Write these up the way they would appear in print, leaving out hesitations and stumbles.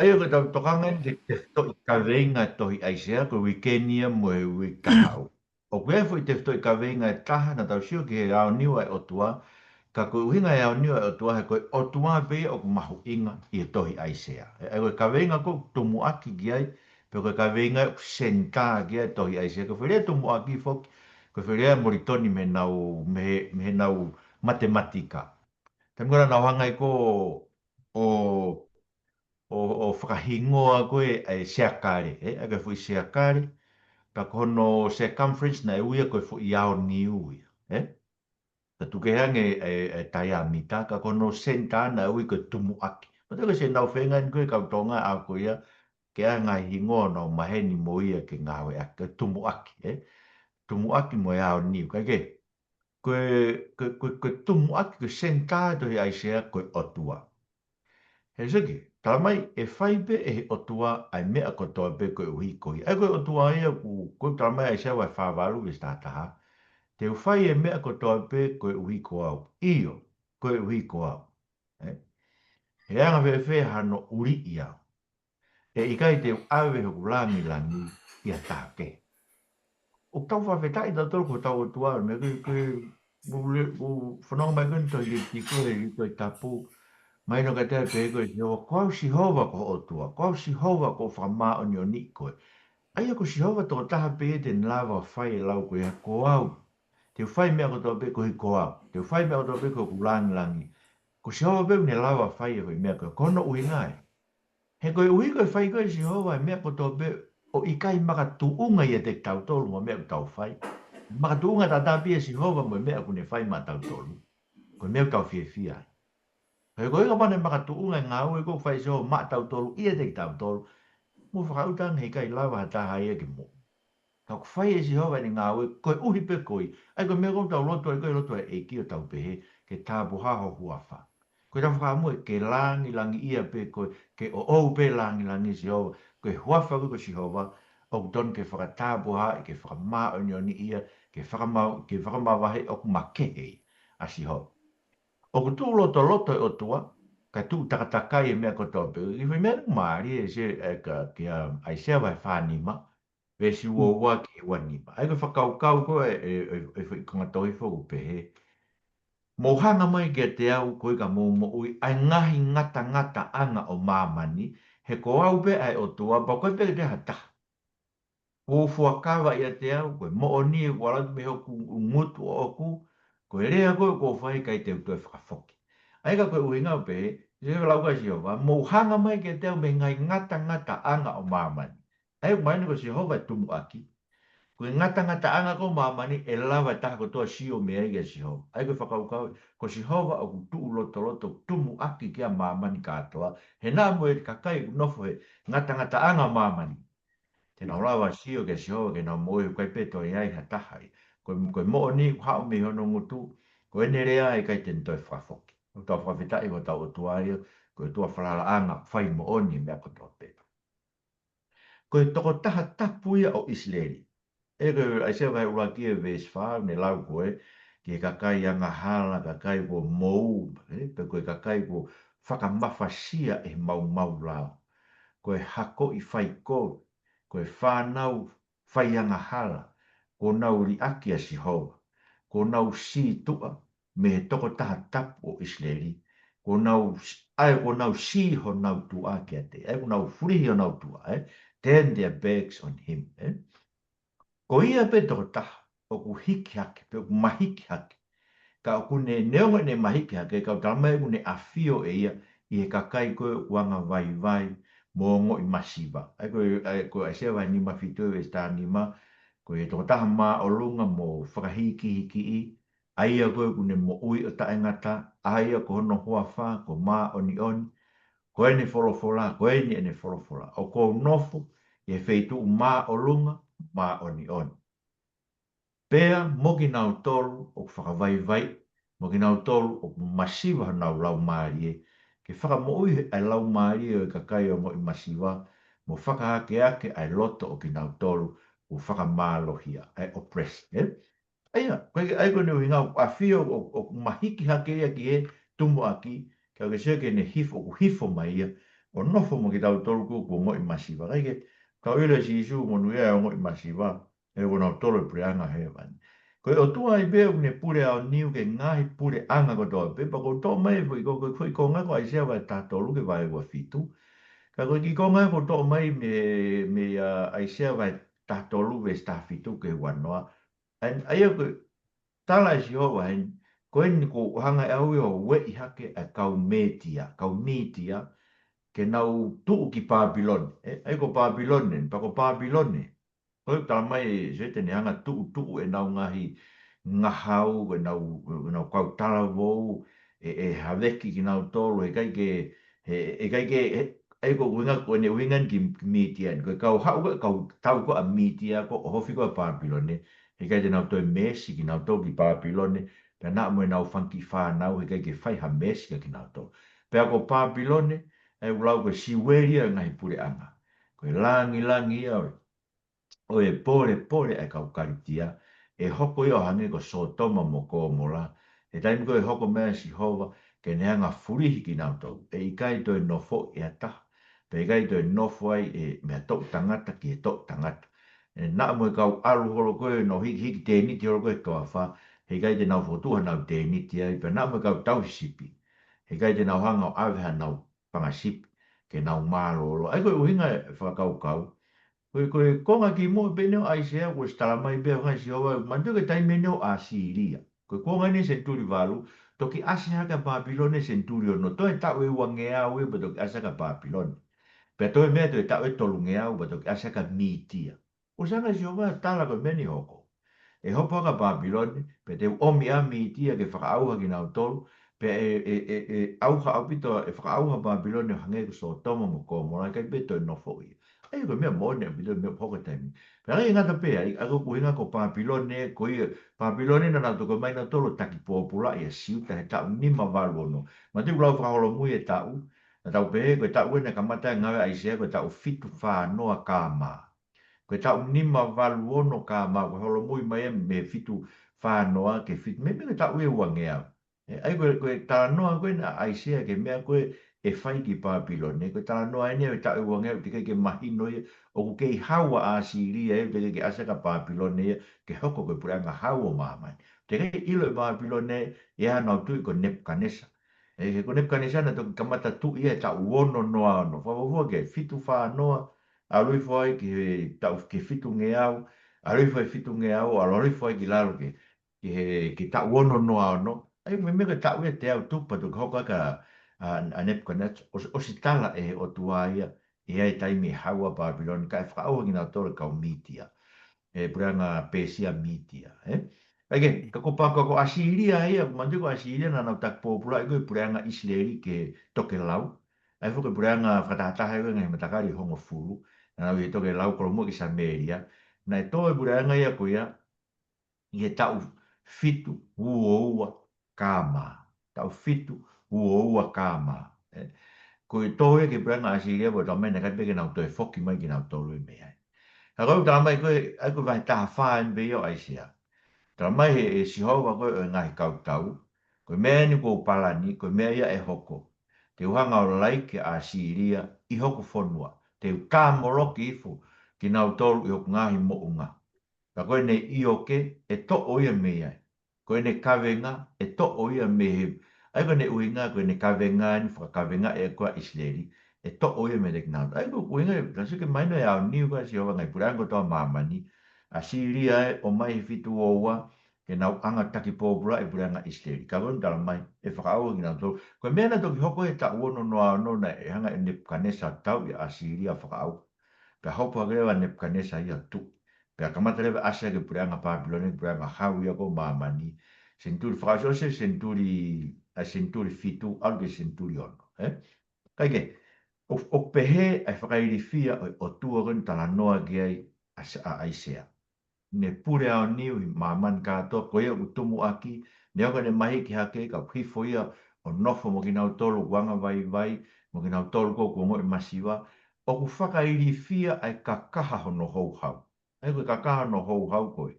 Ai ko tau tokangan te to I ka venga to I aisea ko wikenia mo e wi kahau. O koe fo I te to I ka venga e taha na tau sio ki he ao niwa e otua, ka ko uhinga e ao niwa e otua he koe otua pe o ko mahu inga I e tohi aisea. E koe ka venga ko tumu aki ki ai, pe koe ka venga o senta ki ai tohi aisea. Ko whirea tumu aki foki, ko whirea moritoni me nau matematika. Tamura na hangai ko o o whakahingoa koe e seakare, a koe fui seakare, ka kono circumference na e uia koe fui ao ni uia, ka tuke hange e tai a mita, ka kono senta na ui koe tumu aki. Ma te koe se nau whenga ni koe kau tonga a koe ia, ke a ngai hingoa no maheni mo ia ke ngawe a koe tumu aki, tumu aki mo e ao ni, kai ke, koe tumu aki koe senta to he aisea koe otua. He siki, talamai e whai pe e he otua ai mea kotoa pe koe uhi kohi. Ai koe otua ia ku koe talamai ai sewa e whāwaru e stātaha. Te whai e mea kotoa pe koe uhi ko au. Io, koe uhi ko au. He anga whewhe hano uri I au. E ikai te awe hoku langi langi ia tāke. O tau whawhetai ta tolu ko tau otua, me koe whanau mai koe toi ki koe I koe tapu. Mai no ka te pe ko si ho ko si hova ko o tua ko si hova ko fa ma o ni ni ko ai ko si hova to ta pe te lava fai lau ko ya ko au te fai me ko to pe ko I ko au te fai me ko to pe ko lang langi ko si hova pe ne lava fai ko me ko no ui ngai he ko ui ko fai ko si hova me ko to pe o I kai maka tu unga ia te tau tolu mo me ko tau fai maka tu unga ta ta pe si hova mo me ko ne fai ma tau tolu ko me ko tau fie fia Hei koe ka pane maka tu unga ngā ue ko whai so ma tau tolu ia te tau tolu. Mo whakautang hei kai lawa ha taha ia ki mo. Ka ku whai e si hoa ni ngā ue koe uhi pe koe. Ai koe mea kou tau loto e koe loto e ki o tau pehe ke tāpu haho huafa. Koe tau whakamue ke langi langi ia pe koe ke o ou pe langi langi si hoa. Koe huafa koe si hoa o don ke whakatāpu ha ke whakamā o ni ia ke whakamā wahe o kumakehei a si hoa. O ku tū loto loto o tua, ka tū takatakai e mea koto pe. I whi mea maari e se ka kia ai sea vai whanima, ve si ua ua ki wanima. Ai ka whakau kau ko e whi konga toi whoku pe he. Mo hanga mai kia te au koe ka mō mo ui, ai ngahi ngata ngata anga o māmani, he ko au pe ai o tua, pa koe pe te hata. Ko fuakawa ia te au, koe mo o ni e walatu me hoku umutu o oku, koe rea koe ko whai kai te utu e whakafoki. Ai ka koe uinga pe, se lau ka si hova, mo hanga mai ke te au me ngai ngata ngata anga o mamani. Ai mai ni ko si hova tumu aki. Koe ngata ngata anga ko mamani e lawa taha ko toa si o me ai ke si hova. Ai koe whakau kau, ko si hova o kutu loto loto tumu aki kia mamani katoa. He nā mo e kakai nofo he ngata ngata anga mamani. Te nau lawa si o ke si hova ke nau mo e kai peto e ai hatahai. Koe mo ni hao me hono ngutu, koe ne rea e kai ten toi whafoki. O tau whawhitai o tau o tuaia, koe tua whalala anga whai mo oni mea koto pepa. Koe toko taha tapuia o Isleri. E koe ai se vai ura kia ves wha, ne lau koe, ki kakai anga hala, kakai ko mou, pe koe kakai ko whakamafasia e mau mau lao. Koe hako I whai kou, koe whanau whai anga hala, ko nau ri aki a si hoa, ko nau si tua, me he toko taha tapu o Isleri, ko nau si ho nau tua ki a te, ko nau furihi ho nau tua, turn their backs on him. Ko ia pe toko taha, o ku hiki hake, pe o ku mahiki hake, ka o ku ne neonga ne mahiki hake, ka o talamai ku ne afio e ia, I he kakai koe uanga vai vai, mō ngō I masiva. Ai koe ai sewa ni mawhitu e sta ni ma, koe e toko taha mā o lunga mō whakahiki hiki I, ai a koe kune mō ui o tae ngata, ai a ko hono hoa wha, ko mā oni oni, koe ne wholofola, koe ni ene wholofola. O ko nofo, e wheitu mā o lunga, mā oni oni. Pea, moki nau tolu, o whakawai vai, moki nau tolu, o masiva nau lau maari e, ke whaka mo ui ai lau maari o ka kai o mo I masiva, mo whakahake ake ai loto o ki nau tolu, o whakamalohia, ai oppress. Aia, ai koe ne uhinga, a whio o mahiki hake ia ki e tumu aki, kia ke seo ke ne hifo, o hifo mai ia, o nofo mo ki tau tolu ko ngoi masiva kai ke ka ile si su mo nu ia ngoi masiva e wona tolu prianga he van ko o tua i be ne pure ao niu ke ngai pure anga ko to pe pa ko to mai ko nga ko ai se va ta tolu ke vai wa fitu ka ko ki ko nga ko to mai me ai se va ta tolu ve sta fitu ke wa no ai ko tala si ho wa ko en ko hanga au yo we i hake a kau metia ke nau tuu ki Babylon. Ai ko Babylon, pa ko Babylon. Koi tala mai se te ne hanga tuu e nau ngahi ngahau, e nau kau tala vou, e haveki ki nau tolu, e kai ke, ai ko winga ko ne wingan ki mitian, ko kau hau ko kau tau ko a mitia ko hofi ko a Babylon. E kai te nau toi mesi ki nau tolu ki Babylon, pe na mo e nau funky whanau, e kai ke whai ha mesi ki nau tolu. Pe ako Babylon, e ulau ko siweria ngai pure anga. Ko langi ia o e pore e kau karitia, e hoko ia o hange ko sotoma mo ko mola, e taimi ko e hoko mea si hova, ke neanga furihi ki nau tau, e ikai to e nofo e ata, pe ikai to e nofo ai e mea tok tangata ki e tok tangata. E na mo e kau alu holo koe no hiki te niti holo koe toa wha, he ikai te nau fotua nau te niti ai, pe na mo e kau tau sipi, he ikai te nau hanga o aveha nau pangasipi, ke nau mālo. Ai koe uhinga e whakau kau, koe konga ki mo pene o aisea ko stala mai be ngai si ova mandu ke tai mene o asiria koe konga ni senturi valu toki asia ka Babilone senturi no to e ta we wangea we beto asia ka Babilone pe to me to ta we tolungea we beto asia ka mitia o sanga si ova tala ko meni hoko e hopo ka Babilone pe te omi a mitia ke whakaauha ki nau tolu pe auha apito e whakaauha Babilone hange ko so tomo mo ko mo kai beto no fo ai ko mea mone bido mea poko taimi pe ai ngata pe ai ako kuhinga ko Papilone ko i Papilone na nato ko mai na tolo taki popula ia siu ta he tau ni ma valu no ma te ulau whaholo mui e tau na tau pe ko tau ene kamata ngawe ai se ko tau fitu wha noa kama ko tau ni ma valu ono kama ko holo mui mai me fitu wha noa ke fitu me me tau e wangea ai ko ta noa ko na ai se ke mea ko e whai ki Papilone, ko tā noa ene e tau wangea te ke mahino ia, o ku kei hawa a Siria e te ke asa ka Papilone ia, ke hoko koe pura nga hawa mamai. Te kei ilo e Papilone e anau tui ko Nepkanesa. E ko Nepkanesa na toki kamata tu ia e tau wono noa ano. Whawawua ke fitu wha noa, a rui fwai ke tau ke fitu nge au, a rui fwai fitu nge au, a rui fwai ki lalo ke tau wono noa ano. Ai me me ke tau ia te au tupa toki hoko ka a Nebuchadnezzar o si tala e o tuaia e ai taimi e haua Babylon ka e whaaua ngina tole kau mitia e puranga Persia mitia Ake, ka ko pa ko Asiria ia mandu ko Asiria na na tak popula ko puranga Israeli ke toke lau ai fo ko puranga fatata ha ngai matakari hongo fulu na we toke lau ko mo ki Samaria na to puranga ia ko ia i e tau fitu uoua kama. Tau fitu uoua kama. Ko i tohe ke pranga asiria bo tau mena kai peke nau toi foki mai ki nau tolu i mea. Ha kau tau mai koe, ai koe vai taha whaen be o aisia. Tau mai e sihova koe o ngai kau tau. Koe mea ni ko palani, koe mea ia e hoko. Te uhanga o laike a Siria i hoko fonua. Te u kā moroki ifu ki nau tolu i hoku ngahi mo unga. Ka koe ne ioke e to o ia mea. Koe ne kawenga e to o ia mehe. Ai koe ne uinga koe ne kawenga ni whakawenga e koa Israeli. E to o ia mea ki nau. Ai koe uinga, kasi ke maino e au niu koe si hova ngai purango toa mamani. A Siria e o mai fitu o ua ke nau anga taki pōpura e puranga Israeli. Ka koe tala mai e whakaaua ki nau tō. Koe mea na toki hoko e ta uono noa no na e hanga e Nebuchadnezzar tau i a Siria whakaau. Ka hopo agewa Nebuchadnezzar ia tu. Pe kamata lewe asa ke puranga Babylon, puranga hau ia ko mamani. Senturi whakasose, senturi fitu, au ke senturi ono. Kai ke, o pehe ai whakairi fia o tua rin tala noa ki ai a aisea. Ne pure ao niu i maman kato, ko ia utumu aki, ne oka ne mahi ki hake, ka hifo ia o nofo mo ki nau tolu wanga vai, mo ki nau tolu ko mo i masiwa, o ku whakairi fia ai kakaha hono hou hau. Ai koe kakaha no hou hau koe.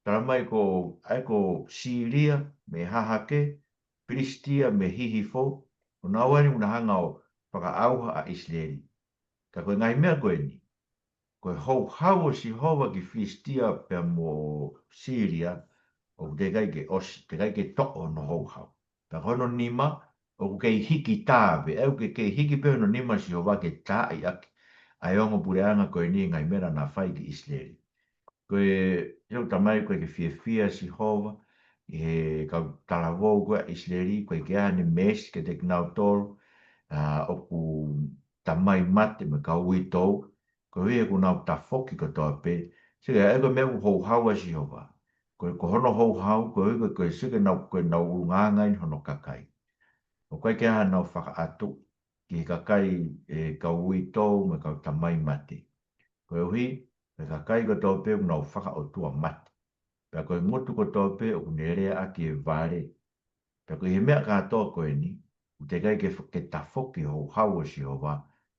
Tara mai ko, ai ko Siria me hahake, Pilistia me hihifo, o nā wani una hanga o whakaauha a Israeli. Ka koe ngai mea koe ni. Koe hau o si hova ki Filistia pe mo Syria o te kai ke osi, te kai ke to'o no hau. Ta hono nima o ke hiki tāwe, ke hiki pe no nima si hova ke tā i aki. Ai ongo pureanga koe ni ngai mera na whai ki Israeli. Koe, eu tamai koe ke fia si hova, i he kau talavou koe Israeli, koe ke ane mes ke te knau tolu, o ku tamai mate me kau ui tau, koe hui e ku nau ta foki ko toa pe, sike e koe mea ku hou hawa si hova. Koe ko hono hou hau, koe hui koe sike nau koe nau urunga in hono kakai. O koe ke aha nau whaka atu, ki kakai e kau ui tau me kau tamai mate. Koe hui, me kakai ko toa pe ku nau whaka o tua mate. Pea koe ngutu ko toa pe o kunerea aki e vare. Pea koe he mea katoa koe ni, u te kai ke tafoki ho hawa si ho wa,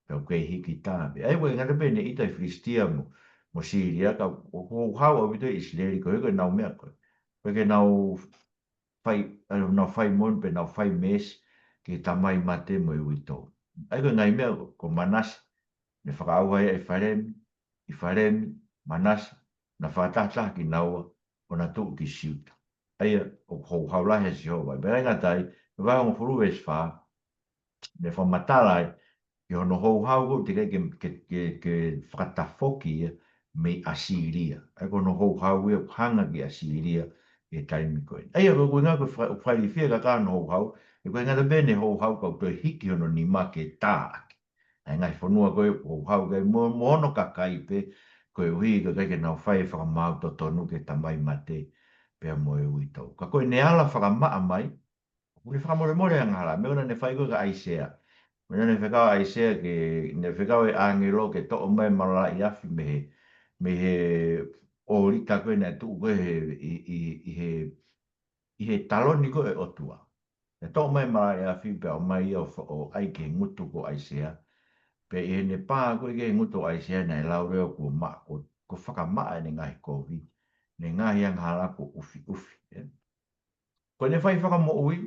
pea koe hiki tāme. Ai koe ngata pene ita i Filistia mo Syria, ka ho hawa wito i Israeli, koe koe nau mea koe. Koe ke nau fai mon pe nau fai mes, ke tamai mate mo i wito. Ai koe ngai mea ko manasi, ne whakaaua ia i wharemi, manasi, na whakatata ki naua, o na tuk ki siuta. Aia, o hou haulahe si hoa. Bera inga tai, me vai on furu es wha, me wha matalai, ki hono hou hau te kai ke whakatafoki ia me Asiria. Ai kono hou hau ia hanga ki Asiria e taimi koe. Aia, ko ngā koe whai whia ka kāno hou hau, e koe ngata bene hou hau kau toi hiki hono ni ma ke tāaki. Ai ngai whanua koe hou hau kai mono kakai pe, koe hui ka kai ke nau whai whakamau to tonu ke tamai mate pea mo e ui tau. Ka koe ne ala whakamaa mai, kuni whakamore more ang hala, me ona ne whai koe ka aisea. Me ona ne whakao aisea ke, ne whakao e angelo ke to o mai mara i afi me he o rita koe ne tu koe i he taloni koe o tua. Ne to o mai mara i afi pe o mai o ai ke ngutu ko aisea. Pe e ne pā koe ke ngutu aisea nei lau reo ko maa, ko whakamaa ne ngai COVID. Ne ngai ang hala ko ufi ufi. Ko ne fai whaka mo ui,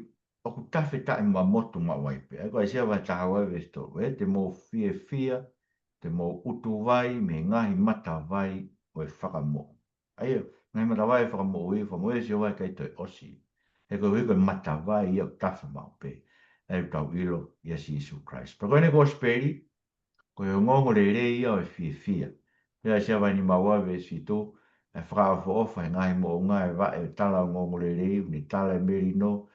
o ku tawhi tae ma motu ma waipe. E koe sia wai taha wai vesto. E te mo fia, te mo utu vai, me ngahi mata vai, o e whaka mo. Aia, ngahi mata vai whaka mo ui, wha mo e sia wai kai toi osi. E koe hui koe mata vai, ia ku tawhi ma upe. E tau ilo, Yes Isu Christ. Pa koe ne ko speri, koe o ngongo le re ia o e fia. Pea sia wai ni maua ve si tō, e whakaawha ofa e ngahi mo o ngai wa e tala o ngongo le re, ni tala e meri no,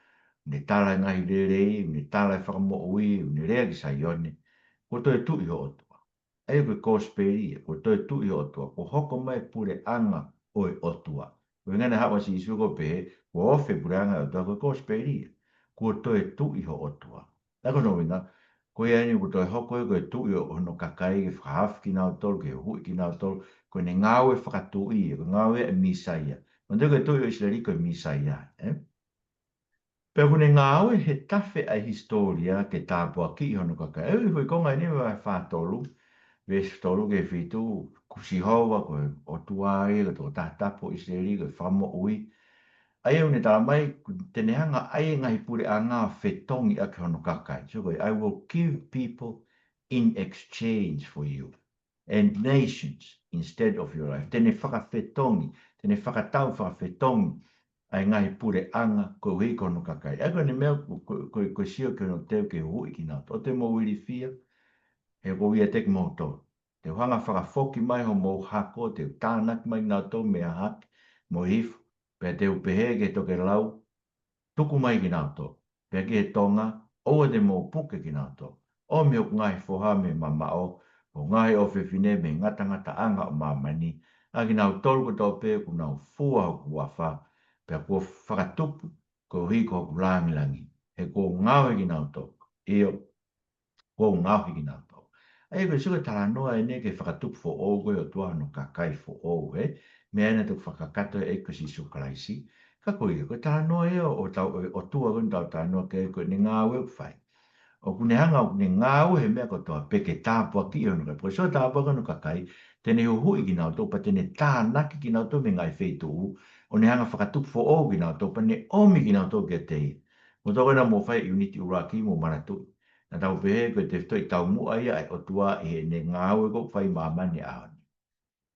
ne tala e ngahi le rei, ne tala e whakamo ui, ne rea ki sa ione, ko toi tu i ho otua. E koe kōsperi, ko toi tu i ho otua, ko hoko mai pure anga o e otua. Ko ngana hawa si isuko pe, ko ofe pure anga o otua, ko kōsperi, ko toi tu i ho otua. Tako no winga, ko ia ni ko toi hoko e koe tu i ho no kakai, ke whahaf ki nao tolu, ke hui ki nao tolu, ko ne ngau e whakatu i, ko ngau e misaia. Mante koe tu i o Israeli koe misaia, eh? Pea kune ngā aue he tawhi ai historia ke tāpua ki hono kaka. Ewi hui konga ni wa whātolu, ves tolu ke whitu, kusi hoa koe o tuai, ka tō tātapo i seri, koe whamo ui. Ai au ne tā mai, tene hanga ai ngahi pure a ngā whetongi a ke hono kakai. So koe, I will give people in exchange for you and nations instead of your life. Tene whakawhetongi, tene whakatau whakawhetongi, ai ngai pure anga ko hui kono kakai. Ego ni mea ko sio ke no teo ke hui ki nā. O te mo wiri fia, he ko wia tek mo tō. Te hanga whakafoki mai ho mo hako, te tānak mai nā tō mea haki, mo hifu, pe te upehe ke toke lau, tuku mai ki nā tō. Pe ke tonga, oua te mo puke ki nā tō. O me o ngai foha me mama o ngai o whiwhine me ngata anga o mamani, a ki nā tōru ko tō pe ku nā fua o kuawha, pea kua whakatupu, ko hi ko kulangilangi. He ko ngāwe ki nāu tō. Eo, ko ngāwe ki nāu tō. Ai koe suka tala noa e ne ke whakatupu fo o koe o tua no kakai fo o he. Mea ena tuk whakakato e ko si sukalaisi. Ka koe koe tala noa e o tua koe tau tala noa ke koe ni ngāwe u whai. O kune hanga o kune ngāwe he mea ko toa peke tāpua ki o nukai. Pua so tāpua koe no kakai, tene hui ki nāu tō, pa tene tānaki ki nāu tō me ngai wheitu u, o ne hanga whakatupu fo o ki nā tō, pa ne omi ki nā tō kia te i. Mo tō na mo whai uniti uraki mo manatu. Na tau pehe koe te toi tau mua ia e o tua e ne ngāwe ko whai mamani ahoni.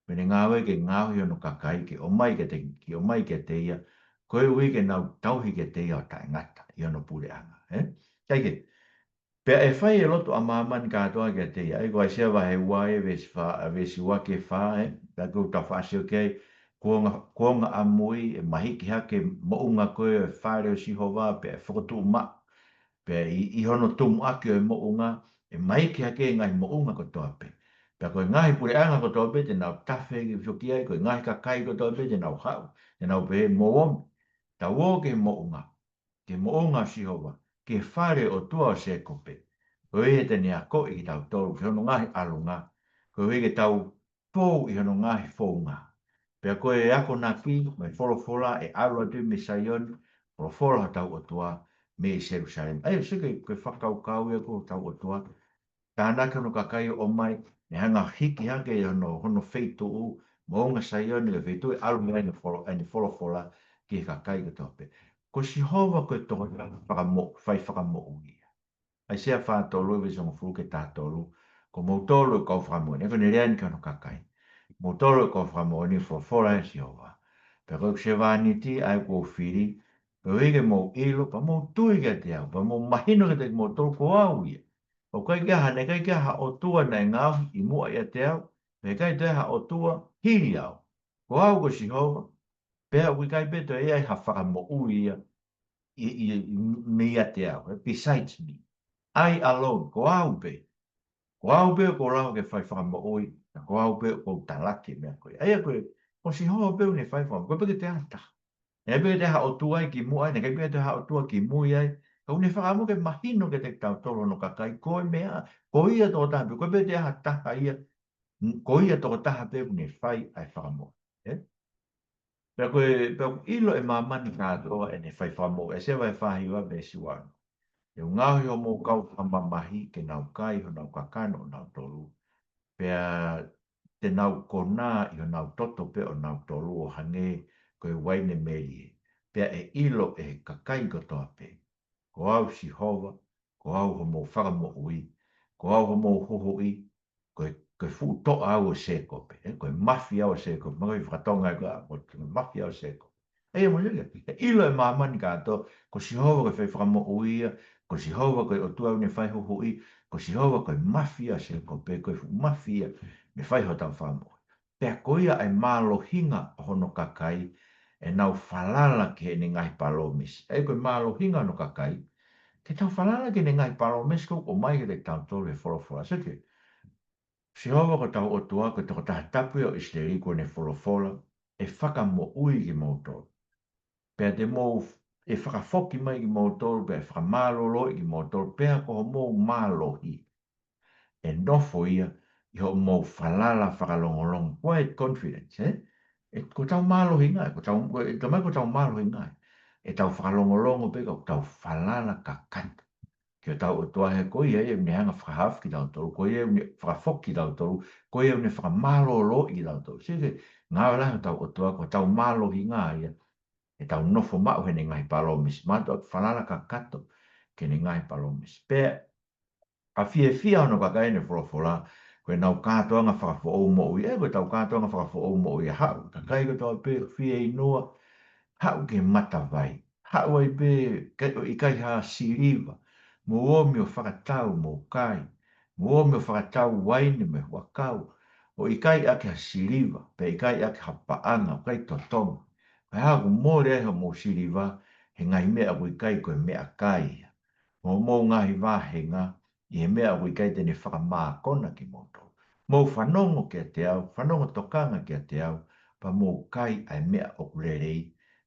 Me ne ngāwe ke ngāwe ono kakai ke o mai ke te ki o mai ke te ia, koe ui ke nau tauhi ke te ia o tae ngata i ono pule anga. Kai ke, pe e whai e loto a mamani katoa ke te ia, e koe sea wahe wae vesi wake wha, ta kou ta whaasio kei, kuonga a mui, e mahiki hake mounga koe e whare o sihova, pe e whakotu ma, pe i hono tumu ake o e mounga, e mahiki hake ngai mounga ko toa pe. Pe koe ngahi pure anga ko toa pe, te nau tawhe ki whioki ai, koe ngahi kakai ko toa pe, te nau hau, te nau pe mo omi. Ta wo ke mounga, ke mounga sihova, ke whare o tua o se kope. Koe e te nea ko i tau tolu, ki hono ngahi alunga, koe e ke tau pou i hono ngahi founga. Pea koe e ako nā ki, mai wholofola e alu atu me Saioni, wholofola tau o tua me i Jerusalem. Ai, sike koe whakau kau e ko tau o tua. Tāna ka no kakai o mai, ne hanga hiki hake i hono feitu u, mo ngā Saioni le feitu e alu me ni wholofola ki e kakai ka tope. Ko si hova koe toko whai whakamo ui. Ai sea whātolu e visonga fuke tātolu, ko mautolu e kau whakamo, ne kone reani ka no kakai. Motoro ko famoni for fora siova. Pero se va ni ti ai ko firi, pero ige mo ilo pa mo tu ige te au, pa mo mahino ke te mo to ko au ia. O kai ka hane kai ka ha o tua na ngau i mo ia te au, me kai te ha o tua hiri au. Ko au ko si hova, pe au kai pe to ia ha whaka mo ui ia, i me ia te au, besides me. I alone, ko au pe. Ko au pe ko rao ke whai whaka oi, na ko au pe ko talaki mea koe. Aia koe, ko si hoa pe ne whai whaka, koe peke te ata. E peke te ha o tuai ki mua, ne kai peke te ha o tua ki mui ai, ka une whaka mo ke mahino ke te tau tolo no kakai, koe mea, ko ia tō taha pe, koe peke te ha taha ia, ko ia tō taha pe ne whai ai whaka mo. Pea koe, pea ilo e mamani kātoa e ne whai whaka mo, e se vai whahiwa me siwano. E ngahi o mō kau whamamahi ke nau kai ho nau kakano o nau tolu. Pea te nau kona i o nau toto pe o nau tolu o hange koe waine meri. Pea e ilo e kakai kotoa pe. Ko au si hova, ko au ho mō whakamo ui, ko au ho mō hoho i, koe fu to au o seko pe. Koe mafia o seko, mga i whakatonga e koe, koe mafia o seko. E mo lega, ilo e mamani kato, ko si hova koe whakamo ui ia, ko si hova koe o tuau ne whai hoho i, ko si hova koe mafia se ko pe, koe mafia me whai ho tau whamo. Pea koia ai malo hinga hono kakai, e nau falala ke ne ngai palomis. E koe malo hinga no kakai, ke tau falala ke ne ngai palomis ko o mai ke te tau tolu e wholofola. Seke, si hova ko tau o tua, ko tau taha tapu o isteri ko ne wholofola, e whakamo ui ki mōtoro. Pea te mō e whakafoki mai ki mōtoro, pea e whakamālolo i ki mōtoro, pea ko ho mō mālohi. E nofo ia, i ho mō whalala whakalongolong, quiet confidence, E ko tau mālohi ngai, e tamai ko tau mālohi ngai. E tau whakalongolongo pe ko tau whalala ka kanta. Ki o tau o toa he ko ia, e ne hanga whakahaf ki tau toru, ko ia ne whakafoki ki tau toru, ko ia ne whakamālolo i ki tau toru. Sike, ngā wala tau o toa ko tau mālohi ngai ia, e tau nofo mau he ne ngai palomis. Mato at whalala ka kato ke ne ngai palomis. Pea, a fia ono kakai ne wholofola, koe nau kātoa ngā whakafo o mo ui, e koe tau kātoa ngā whakafo o mo ui, hau, kakai ko tau pe fia i noa, hau ke mata vai, hau ai pe, i kai ha siriva, mo omi o whakatau mo kai, mo omi o whakatau waine me wakau, o i kai ake ha siriva, pe i kai ake ha paanga, o kai totonga, Kai hau ko mō rea ho mō siriva, he ngai mea koe kai koe mea kai. Mō ngahi wāhenga, i he mea koe kai tene whakamā kona ki moto. Mō whanongo kia te au, whanongo tokanga kia te au, pa mō kai ai mea o kurerei,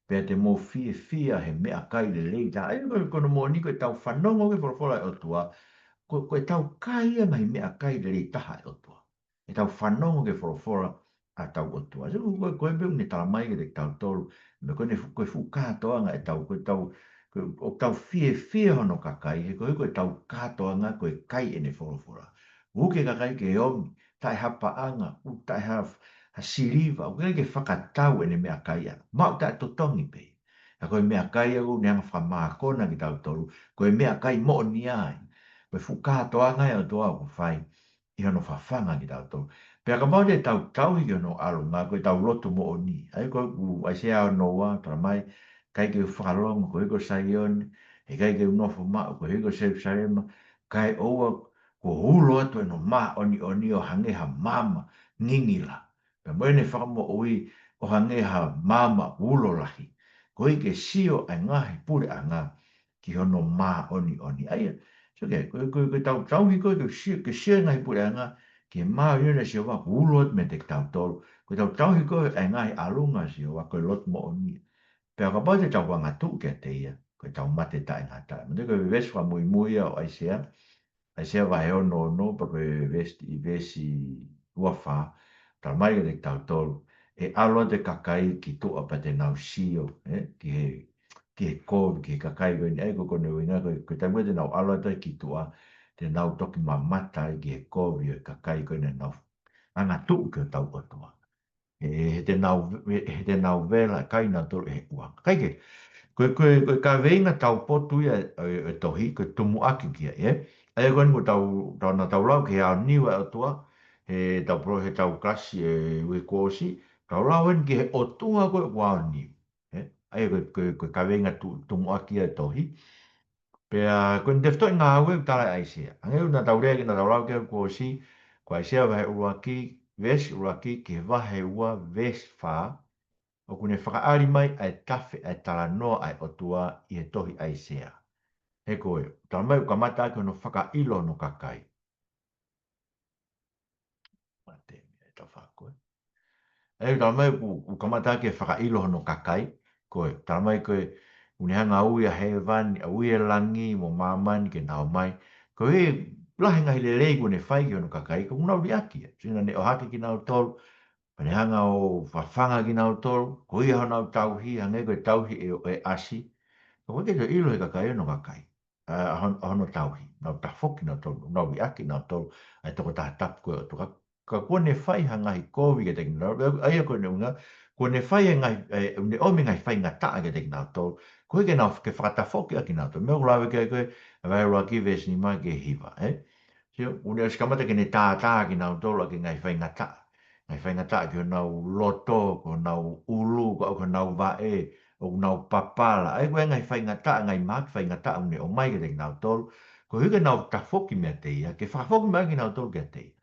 pēr te mō fia he mea kai le rei. Tā ai kono mō ni koe tau whanongo ke wholofola e o tua, koe tau kai a mai mea kai le rei taha e o tua. E tau whanongo ke wholofola a tau o tua. Se koe peu ne tala mai ke te tau tolu, me koe fu kātoanga e tau, o tau fie hono kakai, he koe tau kātoanga koe kai e ne wholofola. Uke kakai ke omi, tai hapa anga, tai ha siriva, o kai ke whakatau e ne mea kai ana. Mau tai totongi pe. A koe mea kai au ne anga whamākona ki tau tolu, koe mea kai mo ni ai. Koe fuka toa ngai o toa ko fai. I hono whawhanga ki tau tau. Pea ka mau te tau tau hi hono alo ngā koe tau lotu mo o ni. Ai koe ku ai se ao noa, tara mai, kai ke whakalonga, koe ko saion, e kai ke unofo ma, koe ko se sarema, kai oua ko hulo atu e no ma oni o hangeha mama ngingila. Pea moene whakamo ui o hangeha mama ulo lahi. Koe ke sio ai ngahi pure a ngā ki hono ma oni. Ai, so ke tau tau hi koe ke sio ngai pure a ngā ke mā yuna si o wa ulo atu me te tau tolu. Koe tau tau hi koe ai ngahi alunga si o wa koe lot mo oni. Pea ka pau te tau wanga tu ke te ia, koe tau mate ta ngā ta. Mate koe veswa mui mui au aisea, ai se vai o no pa koe vesti i vesi ua wha, ta mai o te tau tolu, e alo te kakai ki tua pa te nau sio, ki he kōwi, ki he kakai koe ni, ei ko kone winga, koe tai te nau alo te ki tua, te nau toki mamata ki he kōwi o kakai koe ne nau, anga tu ki o tau otua. He te nau vela, kai nau tolu he uang. Kai ke, koe ka veinga tau potu ia e tohi, koe tumu aki kia, Ai koe ni tau tau lau ke au niwa e tua, he tau pro he tau klasi e ui kōsi, tau lau en ki he otunga koe wao ni. Ai koe ka veinga tumu aki ia e tohi, pea koe ni defto i ngā ue tala aisea. Angeu na tau rea ki na tau lau ke kōsi, koe aisea vahe uruaki, uruaki ki he vahe ua ves wha, o kune whakaari mai ai tawhi ai tala noa ai otua i he tohi ai sea. He koe, tala mai uka mata ake no whakailo no kakai. Mate, e tau whakoe. E tala mai uka mata ake whakailo no kakai, koe, tala mai koe, unihanga ui a hevani, a ui e langi, mo mamani ke nao mai, koe he, lahi ngahi le leigu ne whai ki no kakai, ko unau li aki, sina ne o haki ki nao tolu, Panehanga o whawhanga ki nao tolu, ko ia hana o tauhi, hange koe tauhi e asi. Ko koe te ilo he kakai no kakai. Hana tauhi, nao tafoki nao tolu, nao i aki nao tolu, ai toko taha tapu koe o toka. Ka kua ne whai hanga hi kōwi ke teki nao, aia koe ne unga, kua ne whai e ngai, ne omi ngai whai ngā taa ke teki nao tolu, koe ke nao ke whakatafoki aki nao tolu. Mea kulawe ke koe, a vai roa ki vesi ni mai ke hiva, Sio, une o skamata ke ne tā ki nao tolu ke ngai whai ngā taa. Ngai whai ngata ki o nau loto, ko nau ulu, ko nau vae, o nau papala. Ai koe ngai whai ngata, ngai mak whai ngata une o mai ke te nau tolu. Ko huke nau tafoki mea te ia, ke whafoki mea ki nau tolu ke te ia.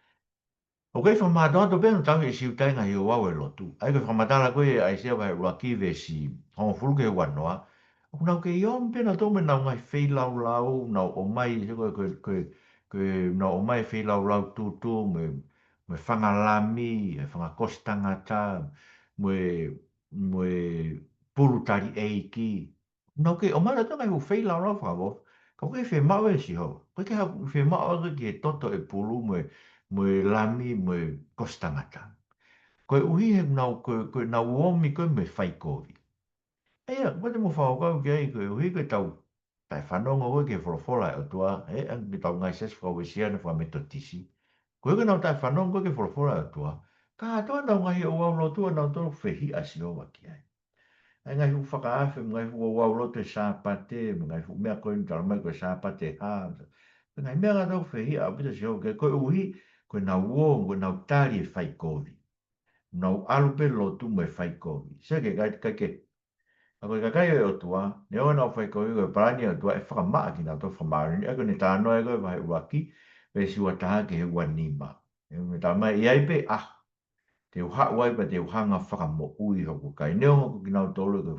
O kei whamata ato pēnu tangi e siu tainga hi o wau e lotu. Ai koe whamatala koe ai sea vai rua kiwe si hongo fulu ke wanoa. O nau ke iom pēna tō me nau ngai whei lau lau, nau o mai, nau o mai whei lau lau tūtū, me whangalami, e whangakostangata, me purutari eiki. Nau ke o mai rato ngai hu whei lau lau whakawo. Kau ke whai mau e si ho. Koe ke whai mau e ki e toto e pulu me lami me kostangata. Koe uhi he nau koe nau uomi koe me whai kovi. Eia, koe te mo whakau ki ai koe uhi koe tau tai whanonga koe ke whorofora e o tua, an ki tau ngai ses whakau e siana whameto tisi. Koe ke nau tai whanonga koe ke whorofora e o tua, ka atoa nau ngai o wau lotua nau tolu whehi asi o waki ai. Ai ngai hu whakaafe, ngai hu o wau lotu e sāpate, ngai hu mea koe ni tala mai koe sāpate hā. Ngai mea ngā tau whehi a pita si o koe uhi, koe nau uo, koe nau tari e whai kovi. Nau alupe lotu me whai kovi. Se ke kai ke. A koe kakai e o tua, ne o nau whai kovi koe parani o tua e whakamaa ki nau tau whamaari. E koe ne tāno e koe vai uaki, pe si ua taha ke he ua nima. E me tā mai, iai pe ah, te uha uai pa te uhanga whakamo ui hoku kai. Ne o ngoko ki nau tolu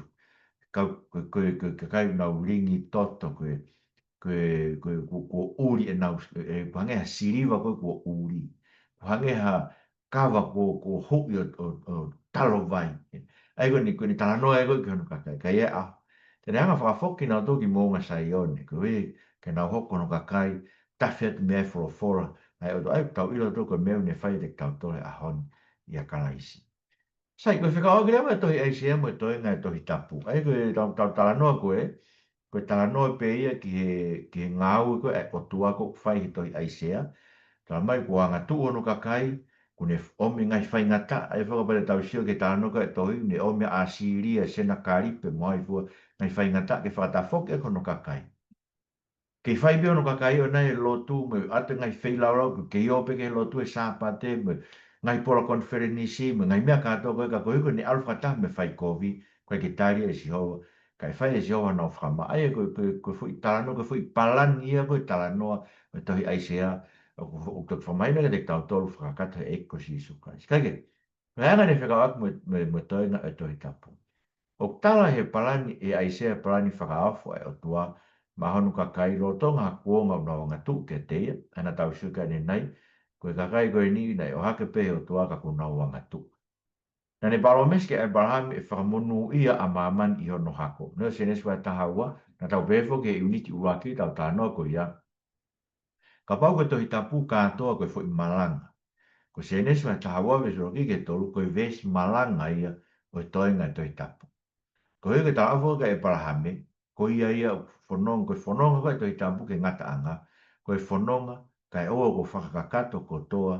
koe kai nau ringi toto koe uri e nau, pangeha siriwa koe uri. Pangeha kawa ko hui o talo vai. Ai koe ni tala noa e koe ki honu kakai. Kai e a. Tene anga whakafoki nau toki mōnga sai one. Koe ke nau hoko no kakai. Tawhi atu mea fora. Ai o ai tau ilo toko meu ne whai te tau tole a hon i a kalaisi. Sai koe whikao ki rewa tohi ACM e tohi ngai tohi tapu. Ai koe tau tala noa koe. Koe tala noa pe ia ki he ngāu koe e o tuako whai he tohi aisea. Tala mai kua ngā tu ono kakai. Kune omi ngai whai ngata. Ai whakapare tau sio ke tala noa koe tohi. Ne omi a siria sena karipe moai fua. Ngai whai ngata ke whakata whoke e kono kakai. Ke fai beo no kakai o nei lotu me ate ngai fei lau ke io pe ke lotu e sapate me ngai pora konferenisi me ngai mea kato koe ka koe koe ni alfa ta me fai kovi koe ke tari e si hoa kai fai e si hoa no whama ai koe fui talano koe fui palan ia koe talanoa me tohi aisea o tok whamaina ke te tau tolu whakakata e ko si suka kai ke Reanga ne whakawak me toinga e tohi tapu. O tala he palani e aisea palani whakaawha e o tua ma honu ka kai roto ngā kuonga o ngā tu ke teia, ana tau suka ne nei, koe ka kai koe ni nei o hake pe o tua ka kuna o ngā tu. Na ne baro meske e barahami e whakamonu ia a māman i hono hako. Nea se neswa taha ua, na tau befo ke uniti uaki tau tānoa ko ia. Ka pau koe tohi tapu kātoa koe fo i malanga. Ko se neswa taha ua veso ki ke tolu koe vesi malanga ia o toinga tohi tapu. Ko he ke tāwha ka e parahame, ko ia whanonga, ko whanonga koe toi tāmpu ke ngata anga, ko e whanonga, ka e oa ko whakakato ko toa,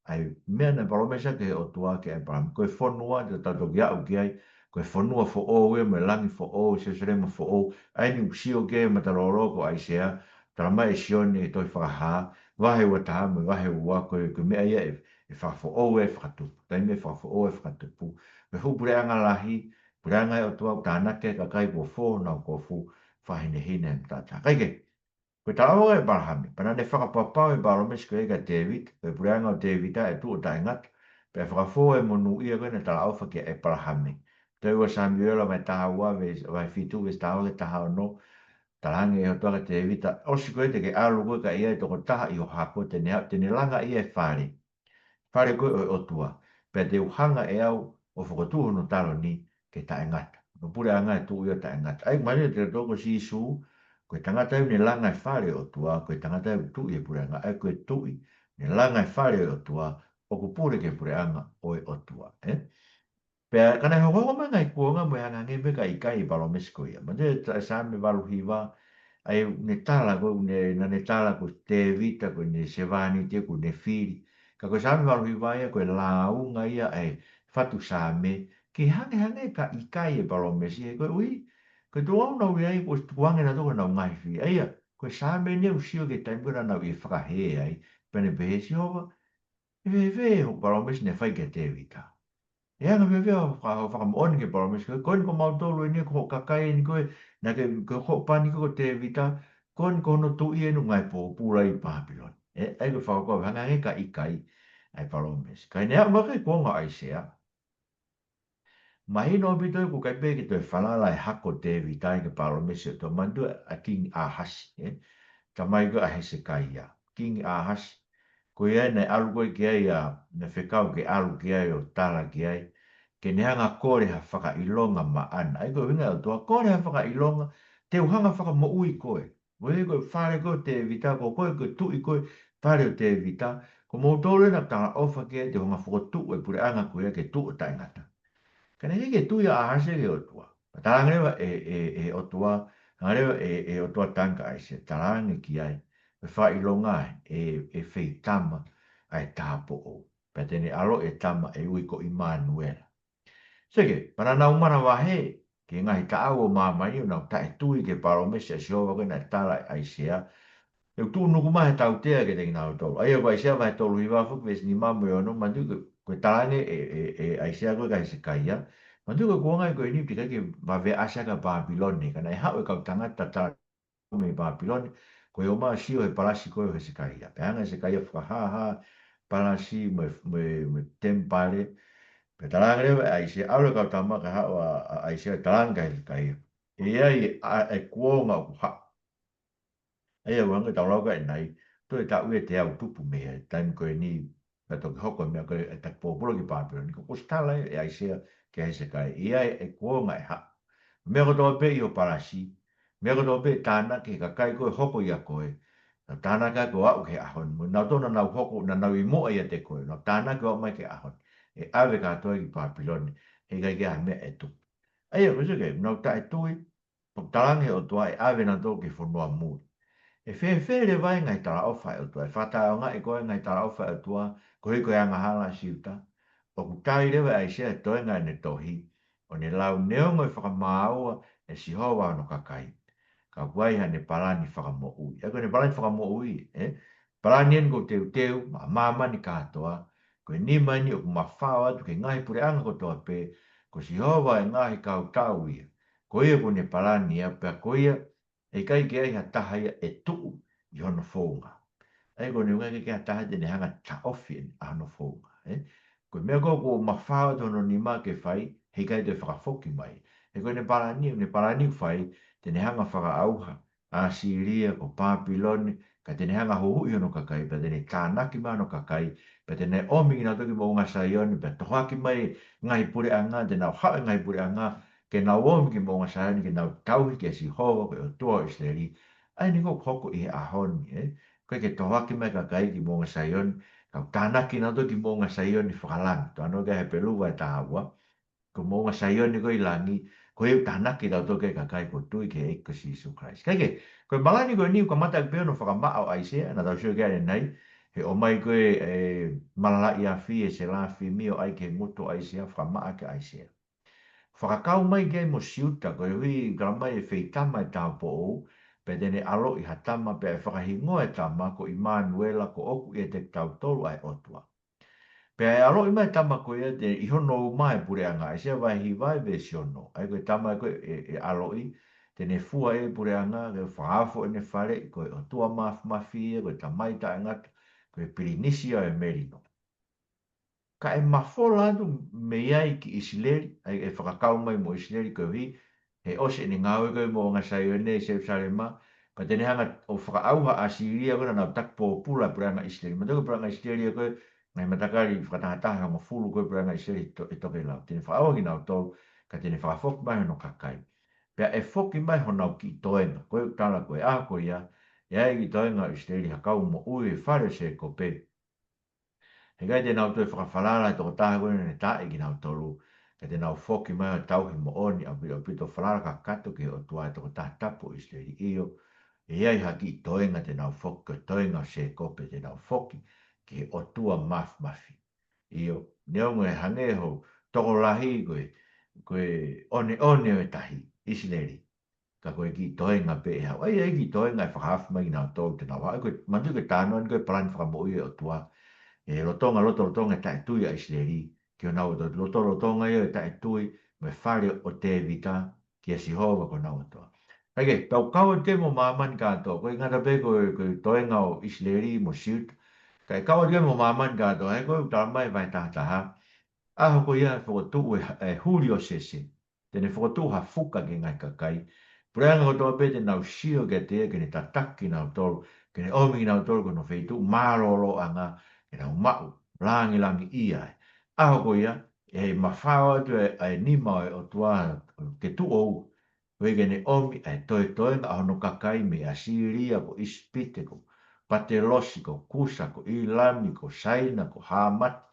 ai mea na paromesa ke o tua ke e parahame, ko e whanua, te tato ki au ki ai, ko e whanua fo o ue, me langi fo o, se serema fo o, ai ni usio ke e mataroro ko ai sea, tara mai e sione e toi whakaha, wahe ua taha me wahe ua, ko mea ia e whakafo o e whakatupu, tai me whakafo o e whakatupu, me hupure anga lahi, Puranga o tua tāna ke ka kai ko fō na ko fu whahine hine ta ta. Kai ke, ko tā o e barahami, pana ne whakapapau e baromes ko e ka David, pe puranga o David e tu o ta ingat, pe whakafō e monu ia koe na tala auwha ke e barahami. Te ua Samuela mai taha ua vai fitu e taha o ke taha o no, talange e o tua ka David, o si koe te ke alu koe ka ia e toko taha i o hako, tene langa ia e whare. Whare koe o tua, pe te uhanga e au o whakatuho no talo ni, ke ta ngata. No pure anga e tu ia ta ngata. Ai mai te toko si su, ko tangata ni langa e fare o tua, ko tangata tu ia pure anga, ai ko tu ni langa e fare o tua, o ko pure ke pure anga o e o tua, eh? Pe kana ho ho manga i kuonga mo anga nge be kai kai balo mesko ia. Ma te sa me balu hiva, ai ne tala ko ne tala ko te vita ko ne sevani te ko ne fili. Ka ko sa me balu hiva ia ko la unga ia ai fatu sa me ke hange hange ka i kai e balo mesi e ko ui ko tu ona ui ai ko tuange na toko na ngai fi ai ia ko sa me ne usio ke taimura na i whakahe ai pene behesi hova e ve ho balo mesi ne fai ke te vita. Ia nga veo veo whakamooni ke promise ko koe ko mautolo ni ko kakai ni koe na ke ko pani ko te vita koe ko no tu i enu ngai po pura i Babylon. E ai ko whakako hanga nge ka ikai ai promise. Kai nea maka i kuonga ai sea. Mahi no bito ko kai pe ki te whalala e hako te vita i ke promise to mandu a king a hasi. Ta mai ko a hese kai ia. King a hasi. Ko ia nei alu koe ki ai a na whekau ke alu ki ai o tala ki ai. Ke neanga kore ha whaka ilonga ma ana. Ai koe winga o tua kore ha whaka ilonga te uhanga whaka mo ui koe. Wei koe whare koe te vita ko koe koe tui koe whare o te vita. Ko mō tōre na tanga ofa ke te hunga whako e pure anga koe ke tu o taingata. Kana heke tui a ahase ke o tua. Tarangerewa o tua. Tarangerewa o tua tanga ai se. Tarange ki ai. Me wha ilonga e whei tama ai tāpo o. Pētene alo e tama e ui ko Immanuela. Seke, para na umana wahe, ke ngahi ta au o mamai o nau tae tui ke paro mese a siova koe na tala ai sea. E tu nuku mahe tau tea ke tengi nau tolu. Ai au ai sea mahe tolu hiwa fuk ves ni mamu e ono, mandu koe talange ai sea koe kai se kaia. Mandu koe kuonga koe ni pika ke wave asya ka Babyloni, kana e hao e kau tangata tala me Babyloni, koe o maa sio he palasi koe he se kaia. Peanga se kaia whakaha palasi me tempare, Pe talang rewa ai se aule kau tama ka hao ai se talang kai kai. E ai e kuonga ku ha. Ai e wanga tau lau kai nai. To e tau e te au tupu me e taim koe ni. Ka toki hoko mea koe e tak pōpolo ki pāpiro. Ni ko kustala e ai se ke ai se kai. E ai e kuonga e ha. Mea ko tō pe i o parasi. Mea ko tō pe tāna ke ka kai koe hoko i a koe. Na tāna ka ko au ke ahon. Nau tōna nau hoko na nau i moa i a te koe. Na tāna ko au mai ke ahon. E ave katoa ki Papiloni, e kai kia mea e tu. Ai e kusa ke, nau ta e tui, po talange o tua e ave na tō ki whanua mūri. E whee le vai ngai tala ofa e o tua, e whata o ngai koe ngai tala ofa e o tua, ko hei koe anga hala siuta, o ku tai rewa ai sea e toi ngai ne tohi, o ne lau neongo e whakamaua e si hoa no kakai. ka wai ha ne palani whakamo'ui. E koe ne palani whakamo'ui, palani en ko teu, ma mani katoa, koe ni mai ni o ma whao atu ke ngahi pure anga ko toa pe, ko si hova e ngahi kau tau ia. Ko ia ko ne palani ia, pia ko ia, e kai ke ai ha taha ia e tuu i hono whonga. Ai ko ne unga ke ha taha te ne hanga ta ofi a hono whonga. Ko mea ko ma whao tono ni ma ke whai, he kai te whakafoki mai. E koe ne palani whai, te ne hanga whaka auha, a Siria, o Papiloni, ka te ne hanga hohui ono kakai, pa te ne tānaki ma no kakai, pa te ne omi ki nga toki mo unga saioni, pa tohaki mai ngai pure anga, te nau hae ngai pure anga, ke nau omi ki mo unga saioni, ke nau tauhi ke si hova, ke o tua Israeli, ai ni ko hoko i he ahoni, koe ke tohaki mai kakai ki mo unga saioni, ka tānaki nga toki mo unga saioni whakalangi, to ano ke he pelua e tāhua, ko mo nga sayo ni ko ilangi ko e tana ki da to ke ka kai ko tu ke e ko si su Christ kai ke ko malani ko ni ko mata pe no fa ma au ai se na da sho ke nei he o mai ko e malala ia fi e se la fi mi o ai ke moto ai se fa ma ke ai se fa ka mai ke mo siuta ko wi ga mai e feita mai ta po o pe de ne alo i hatama pe fa hi ngo e tama ko Immanuela ko oku e te tau tolu ai otua. Pe ai alo i mai tama ko ia te i hono mai pure anga, e sea vai hi vai ve si ono. Ai koe tama ko e alo i, te ne fua e pure anga, ke whaafo e ne whare, koe o tua mafi e, koe ta mai ta ngata, koe pirinisia e merino. Ka e mafola atu me iai ki Isileri, ai e whakakau mai mo Isileri koe hi, he ose ni ngawe koe mo ngā sai o nei se usare ma, ka tene hanga o whakaauha a Siria koe na tak po pula puranga Isileri. Ma toko puranga Isileri koe, ngai matakari whakatahataha mo fulu koe puranga Isileri e toke lau. Tene whaawa ki nau tau, ka tene whakafok mai hono kakai. Pea e foki mai honau ki toenga, koe tala koe a koe ia, ia ki toenga Isileri hakau mo ui e whare se ko pe. He gai te nau tue whakawhalala e toko taha koe ne tae ki nau tolu. Ka te nau whoki mai o tau he mo oni a pito whalala ka kato ki o tua e toko taha tapu i steri io. E iai haki i toenga te nau whoki, o toenga se kope te nau whoki ki o tua mafi. Io, neo ngue hange ho toko lahi koe, koe one o e tahi, isileri. Ka koe ki toenga pe e hau. Ai ki toenga e whakahafu mai ki nau tolu te nau hau. Koe mantu ke tānoan koe plan whakamoi e o tua e lotonga e tae tui a Isleri, ki o nau lotonga i e tae tui, me whare o te vita, ki a Sihova ko nau toa. Ake, pau kaua te mo mamani kātoa, koe ngata pe koe toenga o Isleri mo siut, kai kaua te mo mamani kātoa, he koe utara mai vai tātaha, aho ko ia whakatu e Julio Sese, tene whakatu ha fuka ki ngai kakai, Puranga ko toa pete nau sio ke te ke ne tataki nau tolu, ke ne omi nau tolu ko no feitu, maroro anga, ke nau mau, langi ia. Aho ko ia, e mawhao atu e nima o tua ke tu ou, koe ke ne omi e toe nga ahono kakai me a Siria ko ispite ko, patelosi ko, kusa ko, ilami ko, saina ko, hamati,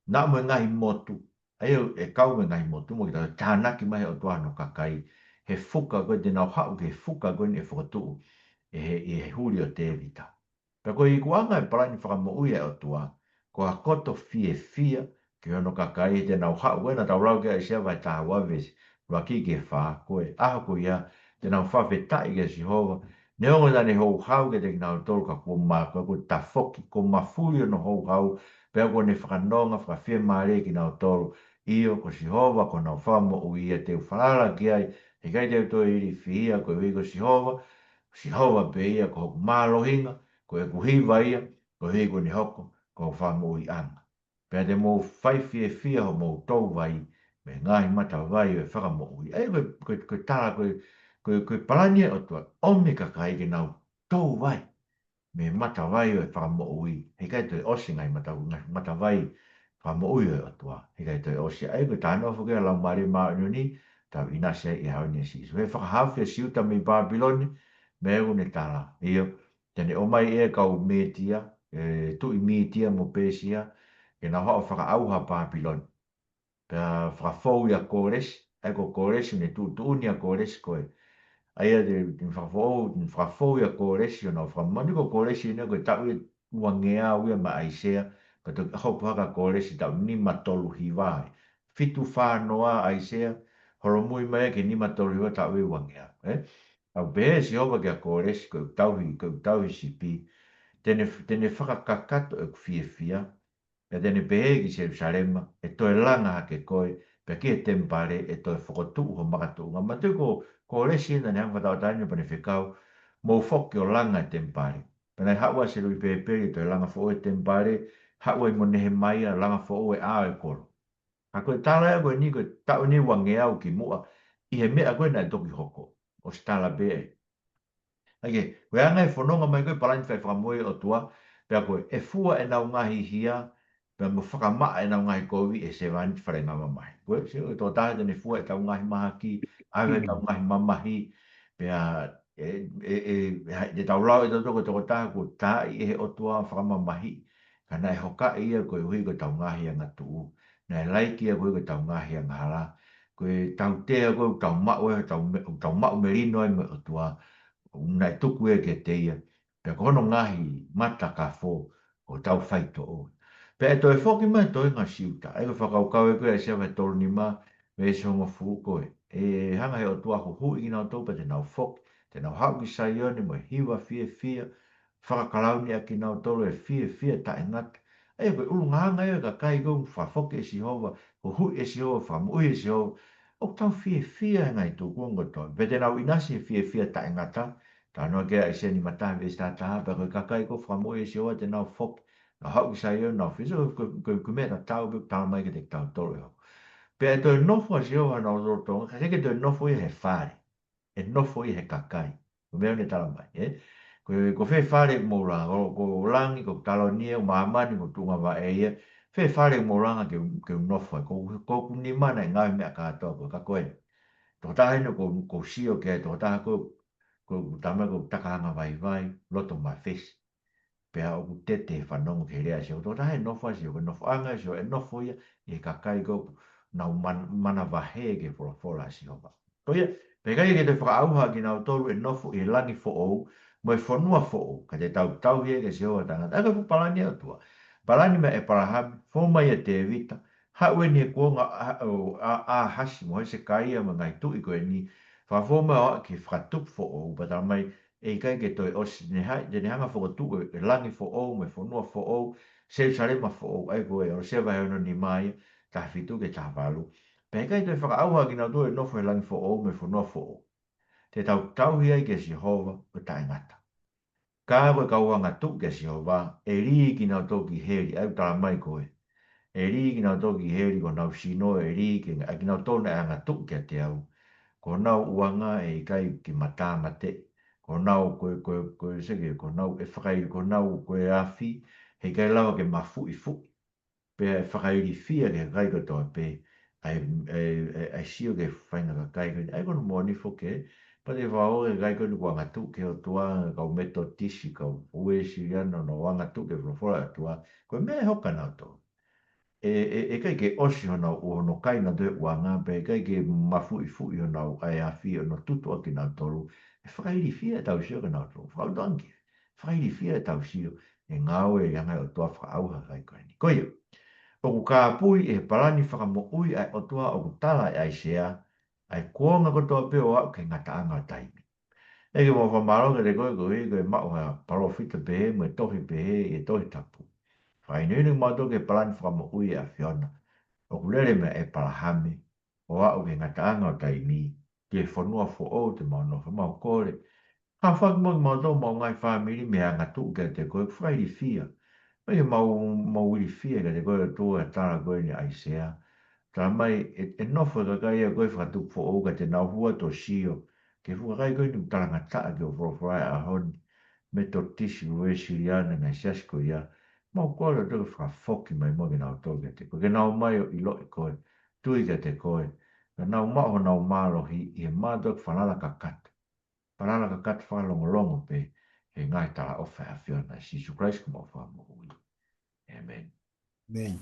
na mo ngai motu ai e kau me ngai motu mo ki tāna ki mai o tua no kakai he fuka ko te nau hau ke fuka ko ni e whakatu e he huri o te evita. Pe ko i kuanga e parani whakamo ui e o tua, ko a koto fia ki hono kakai te nau hau wena tau rau ke a isia vai tā waves rua ki ke wha koe aho ko ia te nau whawhe tai ke si hova ne ongo tane hou hau ke te nau tolu ka kua mā ko ta foki ko mafuri no hou hau pe ko ne whakanonga whakawhia maare ki nau tolu io ko si hova ko nau whamo ui e te whalala ki ai he kai te to iri fia ko i ko si hova pe ia ko hoku mālohinga ko e kuhiwa ia ko hei ko ni hoko ko whamo ui anga. Pea te mō whai fia ho mō tau vai me ngahi mata vai e whakamo ui. Ei koe tala koe palania o tua ome ka kai ke nau tau vai me mata vai e whakamo ui. Hei kai toi osi ngai mata vai whakamo ui o tua. Hei kai toi osi. Ei koe tāna o whakea lau maari maa ni tau inase i hau ni si. So he whakahawhia siuta me Babyloni me egu ne tala. Iyo, tene o mai e kau metia, tu i metia mo pesia, ke na hoa whakaauha Babyloni. Pea whakafou ia kōresi, ai ko kōresi ne tu uni a kōresi koe. Ai a te whakafou ia kōresi o na whakamani ko kōresi ne koe tau i uangea uia ma aisea, ka te hopu haka kōresi tau ni matolu hiwai. Fitu whanoa aisea, horomui mai ke ni matolu hiwa tau i uangea. Au be si ova ke ko res ko tau hi sipi. Tene whakakakato e fie fia. E tene pehe ki Jerusalema. E toi langa ha ke koe. Pe ki e tempare e toi whakotu ho makatu. Ngā matu ko resi na ne hanga tau tani pa ne whekau. Mou whoki o langa e tempare. Pena hawa se lui pepe e toi langa fo e tempare. Hawa i mo nehe mai a langa fo e a e koro. A koe tala e koe ni koe tau ni wange au ki mua. I he mea koe na e toki hoko. O stala be e. Ake, koe anga e whanonga mai koe palani whai whakamoe o tua, pia koe e fua e nau ngahi hia, pia mo whakamaa e nau ngahi kovi e se vani whare ngama mai. Koe, se koe tō tahe tene fua e tau ngahi maha ki, awe e tau ngahi mamahi, pia e tau lau e tau toko toko tahe ko tae e he o tua whakamamahi, ka nai hoka e ia koe hui ko tau ngahi anga tuu, nai laiki e koe ko tau ngahi anga hala, koe tau tea koe tau mau e tau mau merino e me o tua, nai tuku e ke te ia, pe kono ngahi mata ka fo o tau whaito o. Pe e toi whoki mai toi ngā siuta, e ko whakau kau e koe e sewa e tolu ni mā, me e songa fu koe. E hanga he o tua ko hui i nau tau pa te nau whoki, te nau hau ki sai ione mo e hiwa fie fie, whakakalau ni a ki nau tolu e fie fie ta e ngata. E koe ulu nganga e ka kai kou whafoki e si hova, ko hui e si hova, whamui e si hova, o tau fie fie ngai tu kuongo toi. Pe te nau inasi e fie fie ta e ngata, ta no ke ai se ni mata ve sta ta pa ko kakai ko fra mo e se o te na fok na ha u sai no fiso ko me na tau bu ta mai ke te tau to yo pe to no fo se o na ro to ka ke to no fo e fare e no fo e kakai ko me ne tala mai ko fe fare mo la ko langi ko talo ni o mama ni ko tunga va e fe fare mo la ke no fo ko ni mana ngai me ka to ko ka ko e to ta no ko si o ke to ta ko tama ko takanga vai vai loto ma fes pe au ku tete whanongo ke rea se o tō tahe nofo se o ke nofo anga se o e nofo ia i ka kai ko na mana wahe ke fola fola si o ba. Ko ia, pe kai ke te whakaauha ki nau tōru e nofo i langi fo ou, mo e whanua fo ou, ka te tau tau hie ke se o tanga. Aka fu palani au tua. Palani me e parahami, fo mai e te evita, haue ni e kuonga a hasi mo he se kai a ngai tu i koe ni, whafoma o ki whatup fo ou, bata mai e kai ke toi os ne hai de hanga fo tu e langi fo o me fo no fo o se sare ma fo o ai go e o se vai no ni mai ta fitu ke ta valu pe kai toi fa au ha ki na do e no fo e langi fo o me fo no fo o te tau tau hi ai ke si hova o ta ngata ka ko ka wanga tu ke si hova e ri ki na to ki heri ai ta mai ko e ri ki na to ki heri ko na si no e ri ki na ki na to na anga tu ke te au ko na uanga e kai ki mata mate ko nau ko se ke ko nau e whakai ko nau ko e awhi he kai lawa ke mafu i fu pe e whakai ri fia ke kai ko toa pe ai sio ke whainga ka kai ko ai kono moni fu ke pa te whao e kai ko ni wanga tu ke o tua ka o meto tisi ka o ue si ana no wanga tu ke whafora tua ko me hoka na to kai ke osi ona o no kai na te wanga pe kai ke mafu i fu i ona ai a fi ona tutu a ki na tolu e whakai ri fia tau sio ka na tolu whakau danki whakai ri fia tau sio e ngau e anga o tua whakauha kai koe ni koe o ku ka pui e parani whakamo ui ai o tua o ku tala e ai sea ai kuonga ko toa peo au ke ngata anga taimi e ke mo whamaro ke te koe koe koe mao ha parofita pehe mo e tohi pehe e tohi tapu whai nui ni mato ke parani whakamo ui a whiona o kulere me e palahame, o au ke ngataanga o taimi, ke whanua fo o te maono, wha mau kore. Ha whak mo i maoto mau ngai whamiri me a ngatu ke te koe whairi fia. Me ke mau iri fia ke te koe tua e tara koe ni aisea. Tā mai e nofo ka kai a koe whakatup fo o ka te nau hua to sio. Ke fuka kai koe ni taranga taa ke o whorofrai a honi. Me to tisi ue siriana ngai siasko ia. Mau kore o tuka whakafoki mai mo ke nau toke te koe. Ke nau mai o ilo e koe. Tui ke te koe. Ka nau maho nau mālohi i he mātok whanala ka kata. Whanala ka kata whakalongolongo pe. He ngai tala ofa a whiona. Sisu Christ kuma wha mo ui. Amen. Amen.